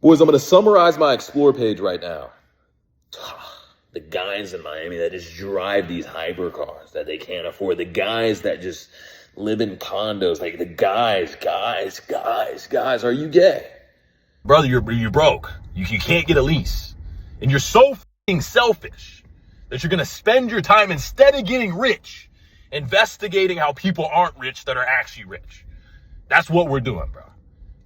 Boys, I'm going to summarize my Explore page right now. The guys in Miami that just drive these hypercars that they can't afford. The guys that just live in condos. Like the guys, are you gay? Brother, you're broke. You can't get a lease. And you're so f***ing selfish that you're going to spend your time, instead of getting rich, investigating how people aren't rich that are actually rich. That's what we're doing, bro.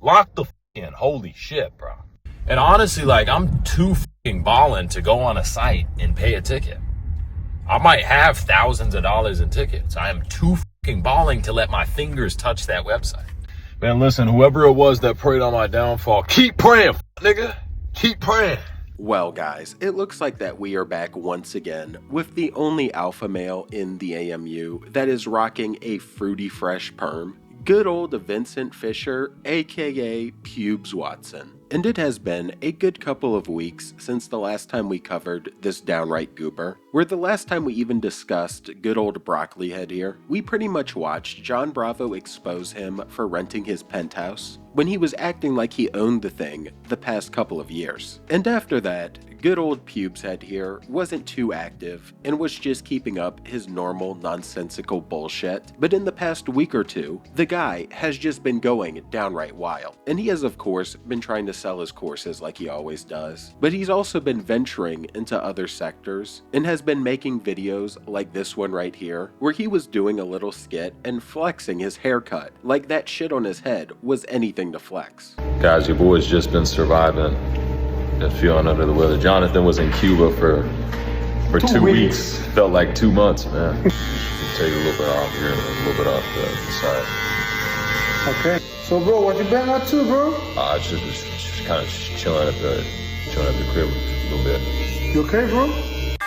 Lock the f*** in. Holy shit, bro. And honestly, like, I'm too f***ing ballin' to go on a site and pay a ticket. I might have thousands of dollars in tickets. I am too f***ing balling to let my fingers touch that website. Man, listen, whoever it was that prayed on my downfall, keep praying, nigga. Keep praying. Well, guys, it looks like that we are back once again with the only alpha male in the AMU that is rocking a fruity fresh perm. Good old Vincent Fischer, aka Pubes Watson. And it has been a good couple of weeks since the last time we covered this downright goober. Where the last time we even discussed good old Broccoli Head here, we pretty much watched John Bravo expose him for renting his penthouse when he was acting like he owned the thing the past couple of years. And after that, good old Pubes Head here wasn't too active and was just keeping up his normal nonsensical bullshit. But in the past week or two, the guy has just been going downright wild. And he has of course been trying to sell his courses like he always does. But he's also been venturing into other sectors and has been making videos like this one right here, where he was doing a little skit and flexing his haircut like that shit on his head was anything to flex. Guys, your boy's just been surviving and feeling under the weather. Jonathan was in Cuba for 2 weeks. Felt like 2 months, man. Take a little bit off here and a little bit off the side. Okay. So, bro, what you been up to, bro? Just kind of chilling at the crib a little bit. You okay, bro?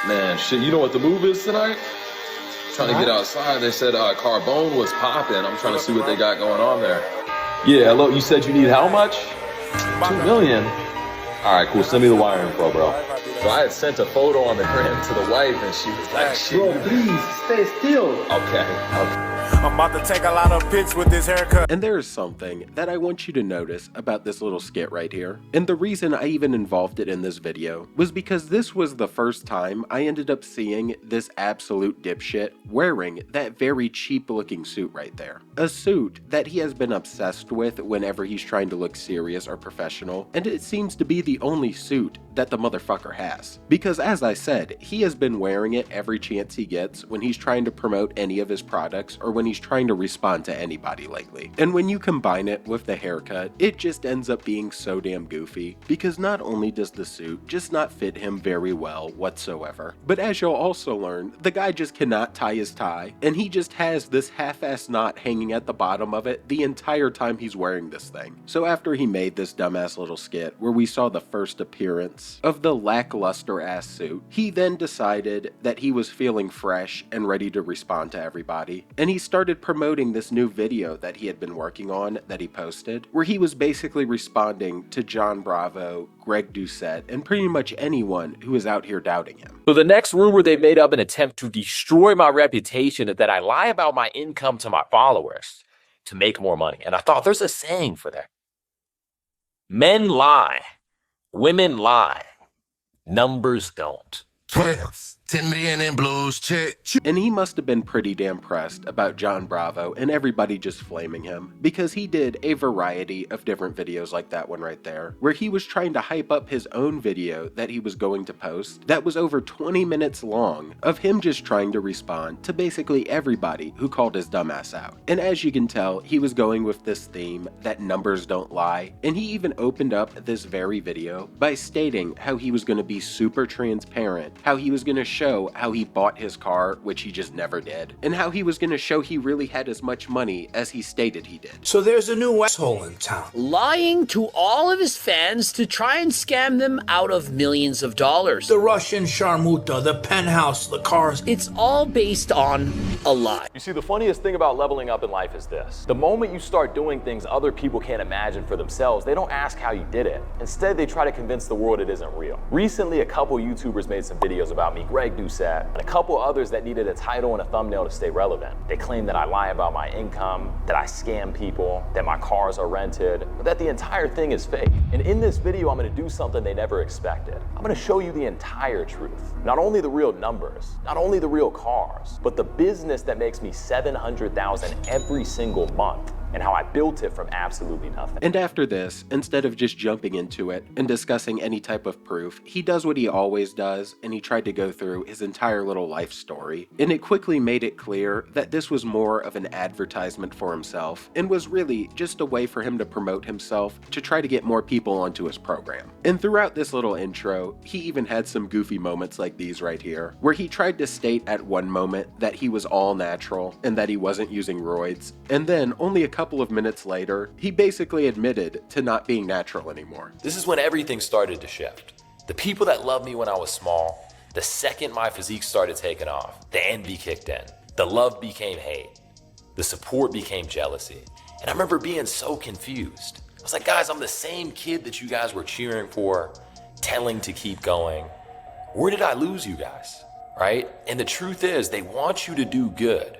Man, shit, you know what the move is tonight? Trying to get outside. They said Carbone was popping. I'm trying to see what they got going on there. Yeah, hello, you said you need how much? 2 million. All right, cool, send me the wire info, bro. So I had sent a photo on the gram to the wife and she was like, shit. Bro, please, stay still. Okay. I'm about to take a lot of pics with this haircut. And there is something that I want you to notice about this little skit right here. And the reason I even involved it in this video was because this was the first time I ended up seeing this absolute dipshit wearing that very cheap looking suit right there. A suit that he has been obsessed with whenever he's trying to look serious or professional, and it seems to be the only suit that the motherfucker has. Because as I said, he has been wearing it every chance he gets when he's trying to promote any of his products or when he's trying to respond to anybody lately. And when you combine it with the haircut, it just ends up being so damn goofy, because not only does the suit just not fit him very well whatsoever, but as you'll also learn, the guy just cannot tie his tie, and he just has this half-ass knot hanging at the bottom of it the entire time he's wearing this thing. So after he made this dumbass little skit where we saw the first appearance of the lackluster ass suit, he then decided that he was feeling fresh and ready to respond to everybody, and he started promoting this new video that he had been working on that he posted, where he was basically responding to John Bravo, Greg Doucette, and pretty much anyone who is out here doubting him. So the next rumor they made up an attempt to destroy my reputation is that I lie about my income to my followers to make more money. And I thought there's a saying for that. Men lie, women lie, numbers don't. 10 million in blues, check. And he must have been pretty damn pressed about John Bravo and everybody just flaming him, because he did a variety of different videos like that one right there, where he was trying to hype up his own video that he was going to post that was over 20 minutes long of him just trying to respond to basically everybody who called his dumbass out. And as you can tell, he was going with this theme that numbers don't lie, and he even opened up this very video by stating how he was going to be super transparent, how he was going to show how he bought his car, which he just never did, and how he was going to show he really had as much money as he stated he did. So there's a new asshole in town. Lying to all of his fans to try and scam them out of millions of dollars. The Russian Sharmuta, the penthouse, the cars. It's all based on a lie. You see, the funniest thing about leveling up in life is this. The moment you start doing things other people can't imagine for themselves, they don't ask how you did it. Instead, they try to convince the world it isn't real. Recently, a couple YouTubers made some videos about me. Greg, breakthrough set, and a couple others that needed a title and a thumbnail to stay relevant. They claim that I lie about my income, that I scam people, that my cars are rented, but that the entire thing is fake. And in this video, I'm gonna do something they never expected. I'm gonna show you the entire truth. Not only the real numbers, not only the real cars, but the business that makes me $700,000 every single month, and how I built it from absolutely nothing. And after this, instead of just jumping into it and discussing any type of proof, he does what he always does, and he tried to go through his entire little life story. And it quickly made it clear that this was more of an advertisement for himself, and was really just a way for him to promote himself to try to get more people onto his program. And throughout this little intro, he even had some goofy moments like these right here, where he tried to state at one moment that he was all natural and that he wasn't using roids, and then only a couple of minutes later, he basically admitted to not being natural anymore. This is when everything started to shift. The people that loved me when I was small, the second my physique started taking off, the envy kicked in. The love became hate. The support became jealousy. And I remember being so confused. I was like, guys, I'm the same kid that you guys were cheering for, telling to keep going. Where did I lose you guys, right? And the truth is, they want you to do good,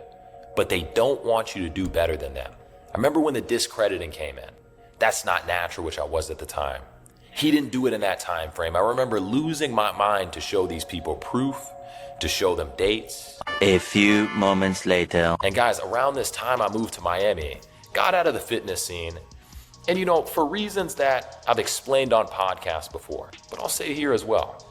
but they don't want you to do better than them. I remember when the discrediting came in. That's not natural, which I was at the time. He didn't do it in that time frame. I remember losing my mind to show these people proof, to show them dates. A few moments later. And guys, around this time I moved to Miami, got out of the fitness scene. And for reasons that I've explained on podcasts before, but I'll say here as well.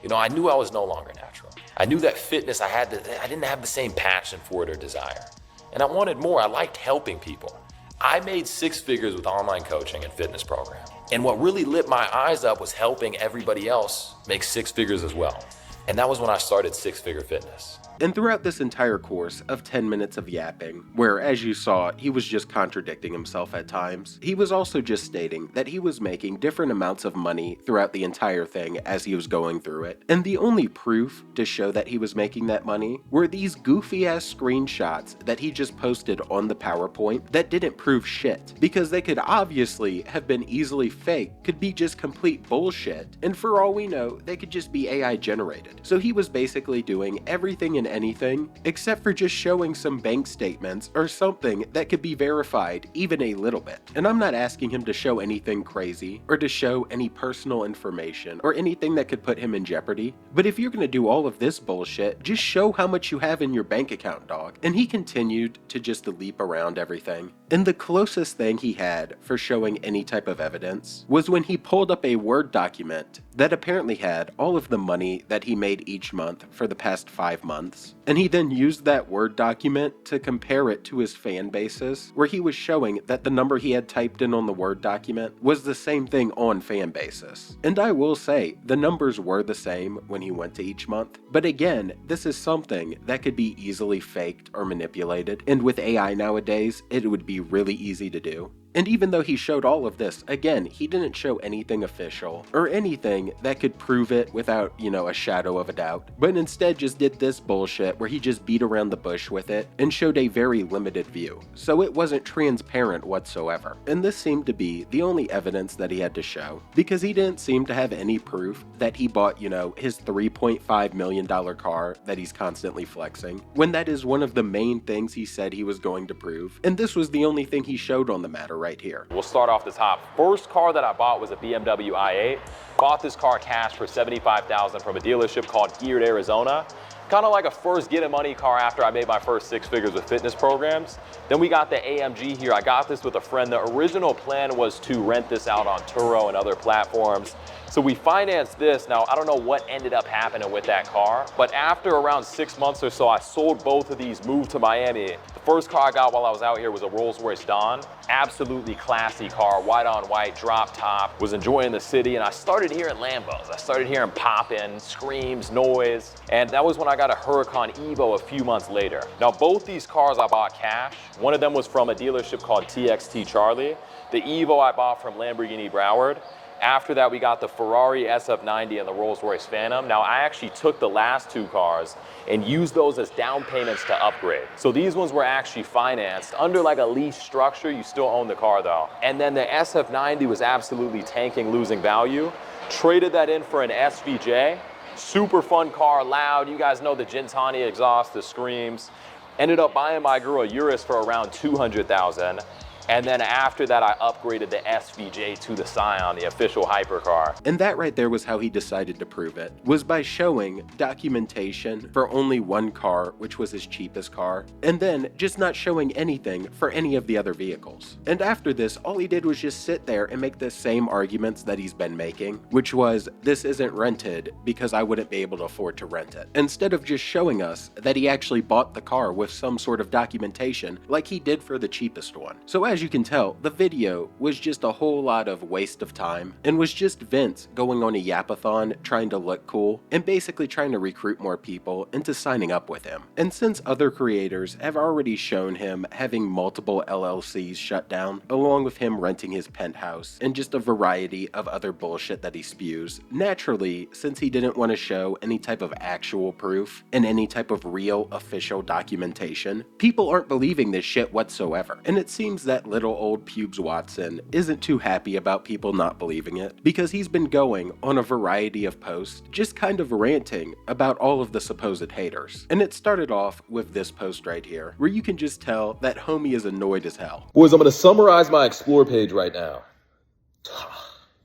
I knew I was no longer natural. I knew that fitness, I didn't have the same passion for it or desire. And I wanted more. I liked helping people. I made 6 figures with online coaching and fitness program. And what really lit my eyes up was helping everybody else make 6 figures as well. And that was when I started 6 Figure Fitness. And throughout this entire course of 10 minutes of yapping, where as you saw, he was just contradicting himself at times, he was also just stating that he was making different amounts of money throughout the entire thing as he was going through it. And the only proof to show that he was making that money were these goofy ass screenshots that he just posted on the PowerPoint that didn't prove shit, because they could obviously have been easily faked, could be just complete bullshit, and for all we know, they could just be AI generated. So he was basically doing everything and anything except for just showing some bank statements or something that could be verified even a little bit. And I'm not asking him to show anything crazy or to show any personal information or anything that could put him in jeopardy, but if you're gonna do all of this bullshit, just show how much you have in your bank account, dog. And he continued to just leap around everything. And the closest thing he had for showing any type of evidence was when he pulled up a Word document that apparently had all of the money that he made each month for the past 5 months. And he then used that Word document to compare it to his fan bases, where he was showing that the number he had typed in on the Word document was the same thing on fan basis. And I will say, the numbers were the same when he went to each month. But again, this is something that could be easily faked or manipulated, and with AI nowadays, it would be really easy to do. And even though he showed all of this, again, he didn't show anything official or anything that could prove it without, a shadow of a doubt, but instead just did this bullshit where he just beat around the bush with it and showed a very limited view. So it wasn't transparent whatsoever. And this seemed to be the only evidence that he had to show, because he didn't seem to have any proof that he bought, his $3.5 million car that he's constantly flexing, when that is one of the main things he said he was going to prove. And this was the only thing he showed on the matter right here. We'll start off the top. First car that I bought was a BMW i8. Bought this car cash for $75,000 from a dealership called Geared Arizona. Kind of like a first get money car after I made my first 6 figures with fitness programs. Then we got the AMG here. I got this with a friend. The original plan was to rent this out on Turo and other platforms. So we financed this. Now, I don't know what ended up happening with that car, but after around 6 months or so, I sold both of these, moved to Miami. The first car I got while I was out here was a Rolls-Royce Dawn. Absolutely classy car, white on white, drop top. Was enjoying the city, and I started hearing Lambos. I started hearing popping, screams, noise, and that was when I got a Huracan Evo a few months later. Now, both these cars I bought cash. One of them was from a dealership called TXT Charlie. The Evo I bought from Lamborghini Broward. After that, we got the Ferrari SF90 and the Rolls-Royce Phantom. Now, I actually took the last 2 cars and used those as down payments to upgrade. So these ones were actually financed under like a lease structure. You still own the car though. And then the SF90 was absolutely tanking, losing value. Traded that in for an SVJ. Super fun car, loud. You guys know the Gentani exhaust, the screams. Ended up buying my girl a Urus for around $200,000. And then after that, I upgraded the SVJ to the Scion, the official hypercar. And that right there was how he decided to prove it, was by showing documentation for only one car, which was his cheapest car, and then just not showing anything for any of the other vehicles. And after this, all he did was just sit there and make the same arguments that he's been making, which was, this isn't rented because I wouldn't be able to afford to rent it, instead of just showing us that he actually bought the car with some sort of documentation like he did for the cheapest one. So as you can tell, the video was just a whole lot of waste of time and was just Vince going on a yapathon trying to look cool and basically trying to recruit more people into signing up with him. And since other creators have already shown him having multiple LLCs shut down, along with him renting his penthouse and just a variety of other bullshit that he spews, naturally, since he didn't want to show any type of actual proof and any type of real official documentation, people aren't believing this shit whatsoever. And it seems that little old Pubes Watson isn't too happy about people not believing it, because he's been going on a variety of posts just kind of ranting about all of the supposed haters. And it started off with this post right here, where you can just tell that homie is annoyed as hell. Boys, I'm going to summarize my Explore page right now.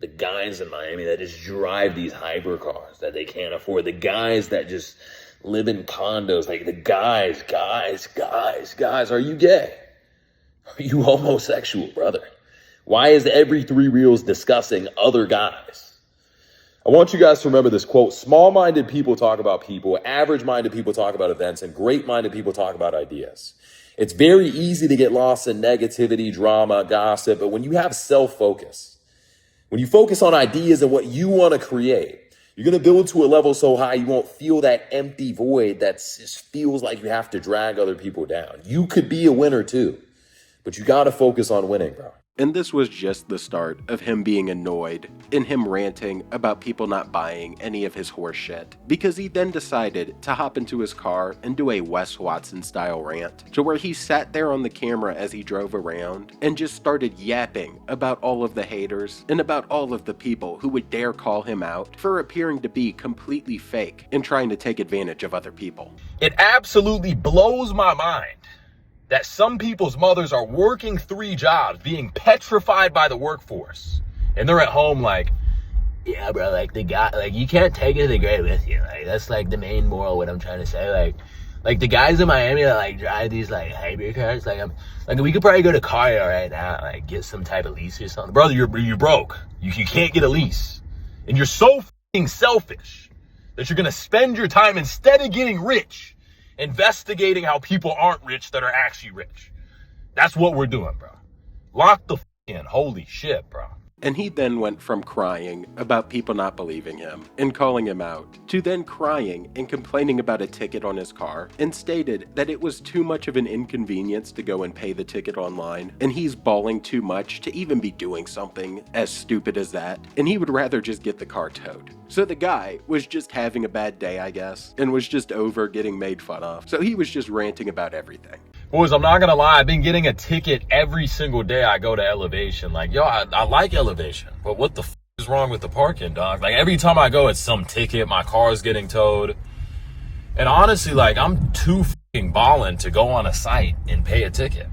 The guys in Miami that just drive these hypercars that they can't afford. The guys that just live in condos. Like the guys, are you gay? Are you homosexual, brother? Why is every 3 reels discussing other guys? I want you guys to remember this quote: small-minded people talk about people, average-minded people talk about events, and great-minded people talk about ideas. It's very easy to get lost in negativity, drama, gossip, but when you have self-focus, when you focus on ideas and what you want to create, you're going to build to a level so high you won't feel that empty void that just feels like you have to drag other people down. You could be a winner too. But you gotta focus on winning, bro. And this was just the start of him being annoyed and him ranting about people not buying any of his horse shit, because he then decided to hop into his car and do a Wes Watson style rant, to where he sat there on the camera as he drove around and just started yapping about all of the haters and about all of the people who would dare call him out for appearing to be completely fake and trying to take advantage of other people. It absolutely blows my mind that some people's mothers are working 3 jobs, being petrified by the workforce. And they're at home like, yeah, bro, like the guy, like you can't take it to the grave with you. Like that's like the main moral, what I'm trying to say. Like the guys in Miami that like drive these like hybrid cars, like we could probably go to Car right now, like get some type of lease or something. Brother, you're broke. You can't get a lease. And you're so fucking selfish that you're gonna spend your time, instead of getting rich, investigating how people aren't rich that are actually rich. That's what we're doing, bro. Lock the in. Holy shit, bro. And he then went from crying about people not believing him and calling him out, to then crying and complaining about a ticket on his car, and stated that it was too much of an inconvenience to go and pay the ticket online, and he's bawling too much to even be doing something as stupid as that, and he would rather just get the car towed. So the guy was just having a bad day, I guess, and was just over getting made fun of. So he was just ranting about everything. Boys, I'm not gonna lie, I've been getting a ticket every single day I go to Elevation. Like, yo, I like Elevation, but what the f is wrong with the parking, dog? Like, every time I go, it's some ticket, my car's getting towed. And honestly, like, I'm too f***ing ballin' to go on a site and pay a ticket.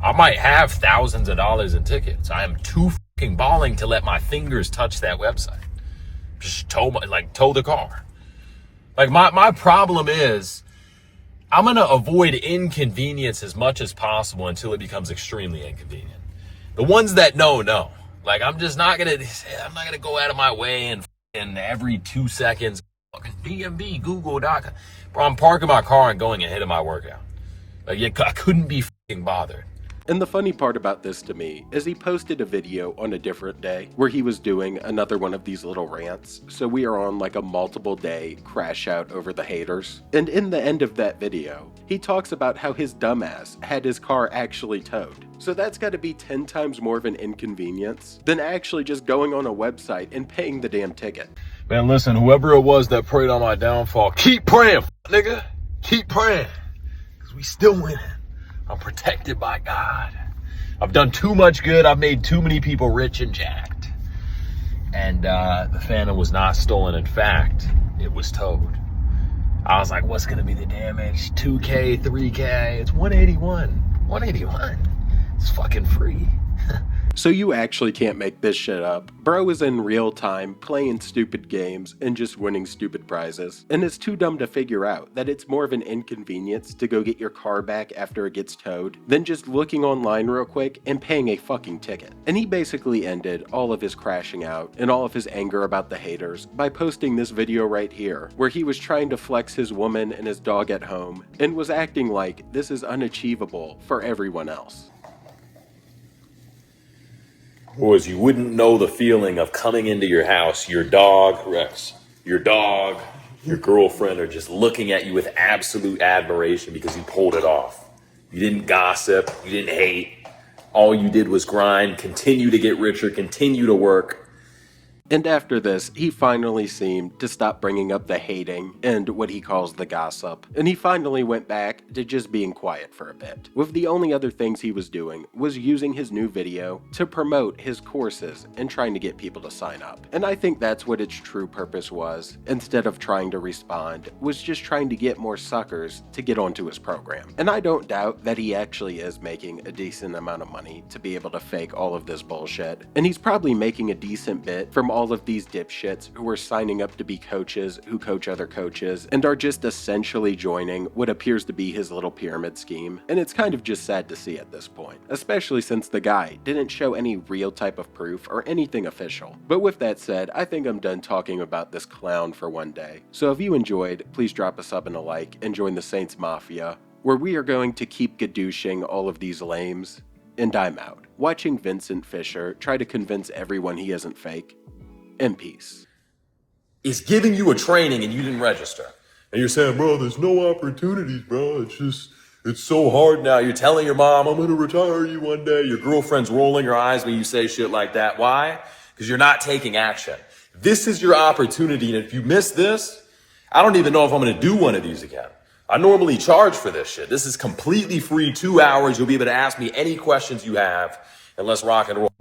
I might have thousands of dollars in tickets. I am too f***ing balling to let my fingers touch that website. Just tow the car. Like, my problem is, I'm going to avoid inconvenience as much as possible until it becomes extremely inconvenient. The ones that know. Like, I'm just not going to go out of my way and every 2 seconds, DMV, Google.com. Bro, I'm parking my car and going ahead of my workout. Like, yeah, I couldn't be f***ing bothered. And the funny part about this to me is he posted a video on a different day where he was doing another one of these little rants. So we are on like a multiple day crash out over the haters. And in the end of that video, he talks about how his dumbass had his car actually towed. So that's got to be 10 times more of an inconvenience than actually just going on a website and paying the damn ticket. Man, listen, whoever it was that prayed on my downfall, keep praying, nigga. Keep praying. Because we still winning. I'm protected by God. I've done too much good. I've made too many people rich and jacked. and the Phantom was not stolen. In fact, it was towed. I was like, what's gonna be the damage? 2K, 3K? It's 181. 181. It's fucking free. So you actually can't make this shit up. Bro is in real time playing stupid games and just winning stupid prizes. And it's too dumb to figure out that it's more of an inconvenience to go get your car back after it gets towed than just looking online real quick and paying a fucking ticket. And he basically ended all of his crashing out and all of his anger about the haters by posting this video right here, where he was trying to flex his woman and his dog at home and was acting like this is unachievable for everyone else. Boys, you wouldn't know the feeling of coming into your house, your dog, Rex, your girlfriend are just looking at you with absolute admiration because you pulled it off. You didn't gossip, you didn't hate. All you did was grind, continue to get richer, continue to work. And after this, he finally seemed to stop bringing up the hating and what he calls the gossip, and he finally went back to just being quiet for a bit, with the only other things he was doing was using his new video to promote his courses and trying to get people to sign up. And I think that's what its true purpose was, instead of trying to respond, was just trying to get more suckers to get onto his program. And I don't doubt that he actually is making a decent amount of money to be able to fake all of this bullshit, and he's probably making a decent bit from all of these dipshits who are signing up to be coaches who coach other coaches and are just essentially joining what appears to be his little pyramid scheme. And it's kind of just sad to see at this point, especially since the guy didn't show any real type of proof or anything official. But with that said, I think I'm done talking about this clown for one day. So if you enjoyed, please drop a sub and a like and join the Saints Mafia, where we are going to keep gadooshing all of these lames. And I'm out, watching Vincent Fischer try to convince everyone he isn't fake. In peace. It's giving you a training and you didn't register. And you're saying, bro, there's no opportunities, bro. It's so hard now. You're telling your mom, I'm going to retire you one day. Your girlfriend's rolling her eyes when you say shit like that. Why? Because you're not taking action. This is your opportunity. And if you miss this, I don't even know if I'm going to do one of these again. I normally charge for this shit. This is completely free, 2 hours. You'll be able to ask me any questions you have, and let's rock and roll.